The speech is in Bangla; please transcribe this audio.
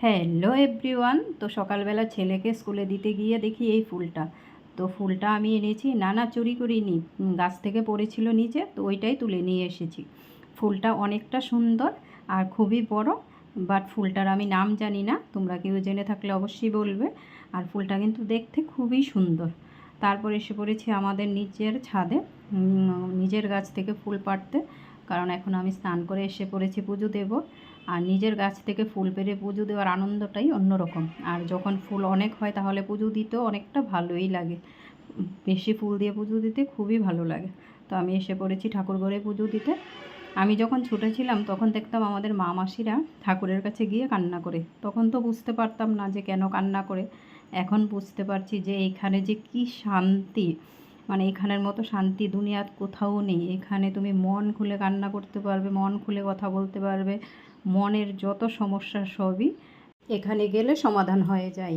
Hello everyone. তো সকালবেলা ছেলেকে স্কুলে দিতে গিয়ে দেখি এই ফুলটা। তো ফুলটা আমি এনেছি, না চুরি করিনি, গাছ থেকে পড়েছিল নিচে, তো ওইটাই তুলে নিয়ে এসেছি। ফুলটা অনেকটা সুন্দর আর খুবই বড়, বাট ফুলটার আমি নাম জানি না, তোমরা কেউ জেনে থাকলে অবশ্যই বলবে। আর ফুলটা কিন্তু দেখতে খুবই সুন্দর। তারপর এসে পড়েছি আমাদের নিচের ছাদে, নিজের গাছ থেকে ফুল পাড়তে, কারণ এখন আমি স্নান করে এসে পড়েছি পুজো দেব। আর নিজের গাছ থেকে ফুল পেড়ে পুজো দেওয়ার আনন্দটাই অন্যরকম। আর যখন ফুল অনেক হয় তাহলে পুজো দিতেও অনেকটা ভালোই লাগে। বেশি ফুল দিয়ে পুজো দিতে খুবই ভালো লাগে। তো আমি এসে পড়েছি ঠাকুর ঘরে পুজো দিতে। আমি যখন ছোটো ছিলাম তখন দেখতাম আমাদের মা মাসিরা ঠাকুরের কাছে গিয়ে কান্না করে, তখন তো বুঝতে পারতাম না যে কেন কান্না করে। এখন বুঝতে পারছি যে এইখানে যে কি শান্তি, মানে এখানের মতো শান্তি দুনিয়ার কোথাও নেই। এখানে তুমি মন খুলে কান্না করতে পারবে, মন খুলে কথা বলতে পারবে, মনের যত সমস্যা সবই এখানে গেলে সমাধান হয়ে যায়।